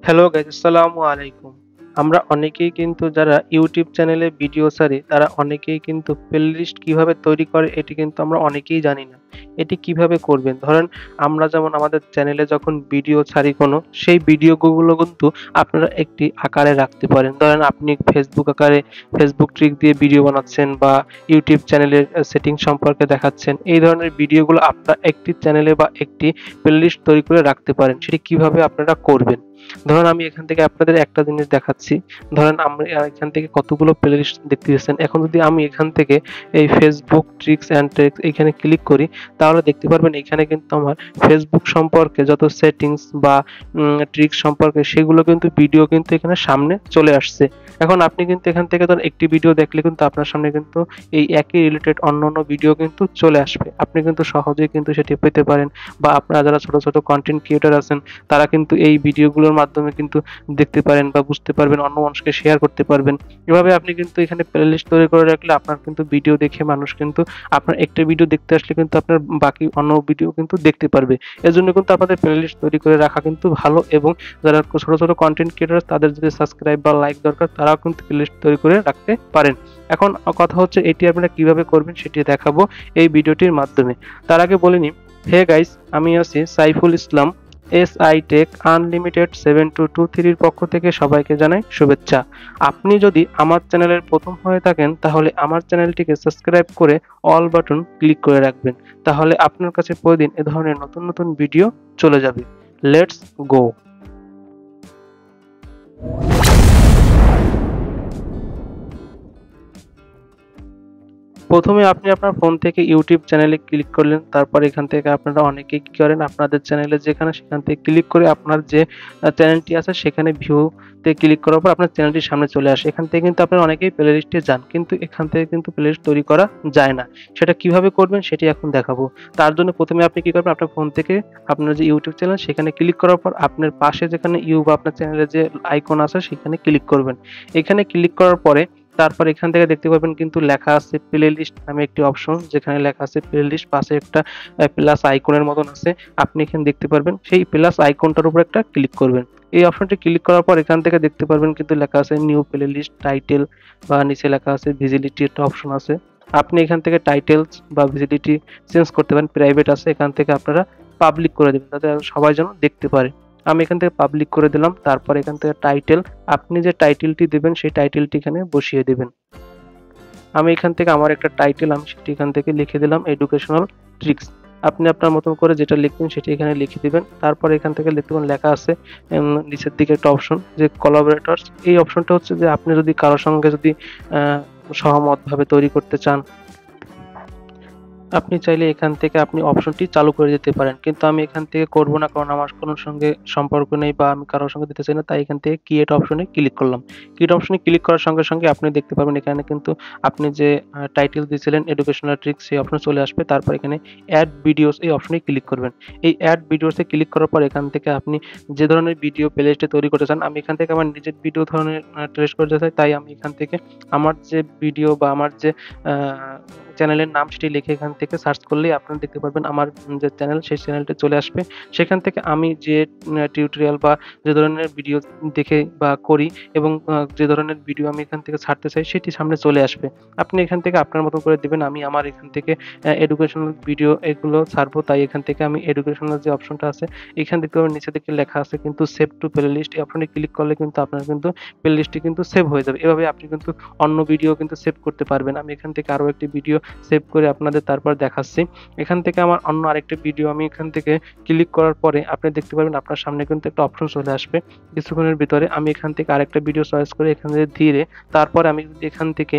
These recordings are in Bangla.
হ্যালো গাইস, আসসালামু আলাইকুম। আমরা অনেকেই কিন্তু যারা ইউটিউব চ্যানেলে ভিডিও ছাড়ি, তারা অনেকেই কিন্তু প্লেলিস্ট কিভাবে তৈরি করে এটি কিন্তু আমরা অনেকেই জানি না। এটি কিভাবে করবেন? ধরেন আমরা যেমন আমাদের চ্যানেলে যখন ভিডিও ছাড়ি কোনো, সেই ভিডিওগুলো কিন্তু আপনারা একটি আকারে রাখতে পারেন। ধরেন আপনি ফেসবুক আকারে ফেসবুক ট্রিক দিয়ে ভিডিও বানাচ্ছেন বা ইউটিউব চ্যানেলের সেটিং সম্পর্কে দেখাচ্ছেন। এই ধরনের ভিডিওগুলো আপনারা একটি চ্যানেলে বা একটি প্লেলিস্ট তৈরি করে রাখতে পারেন। সেটি কিভাবে আপনারা করবেন? ধরেন আমি এখান থেকে আপনাদের একটা জিনিস দেখাচ্ছি। ধরেন আমরা এখান থেকে কতগুলো প্লেলিস্ট দেখতে পাচ্ছেন। এখন যদি আমি এখান থেকে এই Facebook ট্রিক্স অ্যান্ড ট্রিক্স এখানে ক্লিক করি, তাহলে দেখতে পারবেন এখানে কিন্তু আমার Facebook সম্পর্কে যত সেটিংস বা ট্রিক্স সম্পর্কে সেগুলো কিন্তু ভিডিও কিন্তু এখানে সামনে চলে আসছে। এখন আপনি কিন্তু এখান থেকে ধরেন একটি ভিডিও দেখলে কিন্তু আপনার সামনে কিন্তু এই একই রিলেটেড অন্যান্য ভিডিও কিন্তু চলে আসবে। আপনি কিন্তু সহজেই কিন্তু সেটি পেতে পারেন বা আপনারা যারা ছোট, ছোট কনটেন্ট ক্রিয়েটর আছেন তারা কিন্তু এই ভিডিওগুলোর মাধ্যমে কিন্তু দেখতে পারেন বা বুঝতে পারবেন, অন্য মানুষকে শেয়ার করতে পারবেন। এভাবে আপনি কিন্তু এখানে প্লেলিস্ট তৈরি করে রাখলে আপনার কিন্তু ভিডিও দেখে মানুষ কিন্তু আপনার একটা ভিডিও দেখতে আসলে কিন্তু আপনার বাকি অন্য ভিডিও কিন্তু দেখতে পারবে। এজন্য কিন্তু আপনাদের প্লেলিস্ট তৈরি করে রাখা কিন্তু ভালো, এবং যারা ছোট, ছোট কনটেন্ট ক্রিয়েটর তাদের যদি সাবস্ক্রাইব বা লাইক দরকার তারাও কিন্তু প্লেলিস্ট তৈরি করে রাখতে পারেন। এখন কথা হচ্ছে এটি আপনারা কিভাবে করবেন সেটি দেখাবো এই ভিডিওটির মাধ্যমে। তার আগে বলে নিই, হে গাইস, আমি আছি Saiful Islam. SI take unlimited 7223 এর পক্ষ থেকে সবাইকে জানাই শুভেচ্ছা। আপনি যদি আমার চ্যানেলের প্রথম হয়ে থাকেন তাহলে আমার চ্যানেলটিকে সাবস্ক্রাইব করে অল বাটন ক্লিক করে রাখবেন। তাহলে আপনার কাছে প্রতিদিন এ ধরনের নতুন নতুন ভিডিও চলে যাবে। Let's go. প্রথমে আপনি আপনার ফোন থেকে ইউটিউব চ্যানেলে ক্লিক করলেন। তারপর এখান থেকে আপনারা অনেকেই কি করেন, আপনাদের চ্যানেলে যেখানে সেখান থেকে ক্লিক করে আপনার যে চ্যানেলটি আছে সেখানে ভিউতে ক্লিক করার পর আপনার চ্যানেলটির সামনে চলে আসে। এখান থেকে কিন্তু আপনারা অনেকেই প্লেলিস্টে যান। কিন্তু এখান থেকে কিন্তু প্লেলিস্ট তৈরি করা যায় না। সেটা কিভাবে করবেন সেটি এখন দেখাবো। তার জন্য প্রথমে আপনি কি করবেন, আপনার ফোন থেকে আপনার যে ইউটিউব চ্যানেল সেখানে ক্লিক করার পর আপনার পাশে যেখানে ইউ বা আপনার চ্যানেলের যে আইকন আছে সেখানে ক্লিক করবেন। এখানে ক্লিক করার পরে তারপর এখান থেকে দেখতে পাবেন কিন্তু লেখা আছে প্লেলিস্ট নামে একটি অপশন, যেখানে লেখা আছে প্লেলিস্ট, পাশে একটা প্লাস আইকনের মতন আছে। আপনি এখানে দেখতে পারবেন, সেই প্লাস আইকনটার উপর একটা ক্লিক করবেন। এই অপশনটি ক্লিক করার পর এখান থেকে দেখতে পারবেন কিন্তু লেখা আছে নিউ প্লেলিস্ট টাইটেল, বা নিচে লেখা আছে ভিজিবিলিটি একটা অপশন আছে। আপনি এখান থেকে টাইটেলস বা ভিজিবিলিটি চেঞ্জ করতে পারেন, প্রাইভেট আছে, এখান থেকে আপনারা পাবলিক করে দেবেন যাতে সবাই যেন দেখতে পারে। আমি এখান থেকে পাবলিক করে দিলাম। তারপর এখান থেকে টাইটেল, আপনি যে টাইটেলটি দেবেন সেই টাইটেলটি এখানে বসিয়ে দেবেন। আমি এখান থেকে আমার একটা টাইটেল আমি সেটি এখান থেকে লিখে দিলাম এডুকেশনাল ট্রিক্স। আপনি আপনার মতন করে যেটা লিখবেন সেটি এখানে লিখে দিবেন। তারপর এখান থেকে দেখতে পাবেন লেখা আছে নিচের দিকে একটা অপশন যে কোলাবোরেটরস। এই অপশনটা হচ্ছে যে আপনি যদি কারোর সঙ্গে যদি সহমতভাবে তৈরি করতে চান, আপনি চাইলে এখান থেকে আপনি অপশনটি চালু করে দিতে পারেন। কিন্তু আমি এখান থেকে করব না, কারণ আমার কোনো সঙ্গে সম্পর্ক নেই বা আমি কারো সঙ্গে দিতে চাই না। তাই এখান থেকে ক্রিয়েট অপশনে ক্লিক করলাম। ক্রিয়েট অপশনে ক্লিক করার সঙ্গে, সঙ্গে আপনি দেখতে পাবেন এখানে কিন্তু আপনি যে টাইটেল দিয়েছিলেন এডুকেশনাল ট্রিক্স সেই অপশন চলে আসবে। তারপর এখানে এড ভিডিওস এই অপশনে ক্লিক করবেন। এই এড ভিডিওস এ ক্লিক করার পর এখান থেকে আপনি যে ধরনের ভিডিও প্লেলিস্টে তৈরি করতে চান, আমি এখান থেকে আমার নিজের ভিডিও ধরনের টেস্ট করতে চাই। তাই আমি এখান থেকে আমার যে ভিডিও বা আমার যে আ চ্যানেলের নাম সেটি লিখে এখান থেকে সার্চ করলেই আপনারা দেখতে পারবেন আমার যে চ্যানেল সেই চ্যানেলটি চলে আসবে। সেখান থেকে আমি যে টিউটোরিয়াল বা যে ধরনের ভিডিও দেখে বা করি এবং যে ধরনের ভিডিও আমি এখান থেকে ছাড়তে চাই সেটি সামনে চলে আসবে। আপনি এখান থেকে আপনার মতো করে দিবেন। আমি আমার এখান থেকে এডুকেশনাল ভিডিও এগুলো ছাড়বো, তাই এখান থেকে আমি এডুকেশনাল যে অপশনটা আছে এখানে দেখতে পাবেন নিচের দিকে লেখা আছে কিন্তু সেভ টু প্লেলিস্ট। এই অপশনে ক্লিক করলে কিন্তু আপনার কিন্তু প্লেলিস্টটি কিন্তু সেভ হয়ে যাবে। এভাবে আপনি কিন্তু অন্য ভিডিও কিন্তু সেভ করতে পারবেন। আমি এখান থেকে আরো একটি ভিডিও সেভ করে আপনাদের তারপর দেখাচ্ছি। এখান থেকে আমার অন্য আরেকটি ভিডিও আমি এখান থেকে ক্লিক করার পরে আপনি দেখতে পারবেন আপনার সামনে কিন্তু একটা অপশন চলে আসবে কিছুক্ষণের ভিতরে। আমি এখান থেকে আরেকটা ভিডিও চয়েস করে এখানে ধীরে, তারপরে আমি যদি এখান থেকে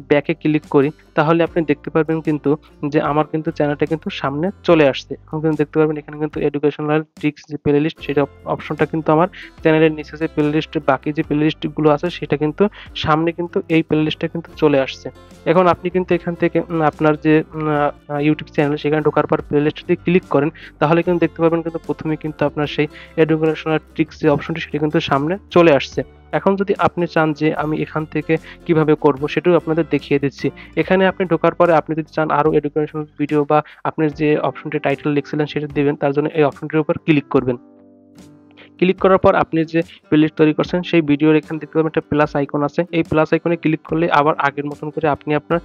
ব্যাকে ক্লিক করি তাহলে আপনি দেখতে পারবেন কিন্তু যে আমার কিন্তু চ্যানেলটা কিন্তু সামনে চলে আসছে। এখন কিন্তু দেখতে পারবেন এখানে কিন্তু এডুকেশনাল ট্রিক্স যে প্লেলিস্ট সেটা অপশনটা কিন্তু আমার চ্যানেলের নিচে যে প্লেলিস্ট বাকি যে প্লেলিস্ট গুলো আছে সেটা কিন্তু সামনে কিন্তু এই প্লেলিস্টটা কিন্তু চলে আসছে। এখন আপনি কিন্তু এখান থেকে আপনার যে ইউটিউব চ্যানেল সেখানে ঢোকার পর প্লেলিস্টে যদি ক্লিক করেন তাহলে কিন্তু দেখতে পাবেন কিন্তু প্রথমে কিন্তু আপনার সেই এডুকেশনাল ট্রিক্স যে অপশনটি সেটি কিন্তু সামনে চলে আসছে। এখন যদি আপনি চান যে আমি এখান থেকে কিভাবে করব সেটাও আপনাদের দেখিয়ে দিচ্ছি। এখানে আপনি ঢোকার পরে আপনি যদি চান আরো এডুকেশনাল ভিডিও বা আপনি যে অপশনটি টাইটেল লিখছিলেন সেটা দিবেন, তার জন্য এই অপশনটির উপর ক্লিক করবেন। ক্লিক করার পর আপনি যে প্লেলিস্ট তৈরি করছেন সেই ভিডিওর এখানে দেখতে পাবেন একটা প্লাস আইকন আছে। এই প্লাস আইকনে ক্লিক করলে আবার আগের মতন করে আপনি আপনার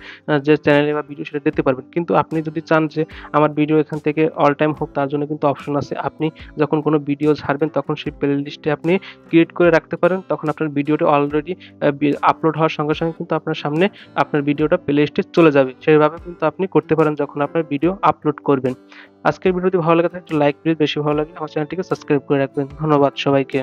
যে চ্যানেলে বা ভিডিও সেটা দিতে পারবেন। কিন্তু আপনি যদি চান যে আমার ভিডিও এখান থেকে অল টাইম হোক তার জন্য কিন্তু অপশন আছে। আপনি যখন কোনো ভিডিও ছাড়বেন তখন সেই প্লেলিস্টে আপনি ক্রিয়েট করে রাখতে পারেন। তখন আপনার ভিডিওটা অলরেডি আপলোড হওয়ার সঙ্গে, সঙ্গে কিন্তু আপনার সামনে আপনার ভিডিওটা প্লেলিস্টে চলে যাবে। সেভাবে কিন্তু আপনি করতে পারেন যখন আপনার ভিডিও আপলোড করবেন। আজকের ভিডিওটি ভালো লেগে থাকলে একটু লাইক প্লিজ, বেশি ভালো লাগলে আমার চ্যানেলটিকে সাবস্ক্রাইব করে রাখবেন। ধন্যবাদ সবাইকে।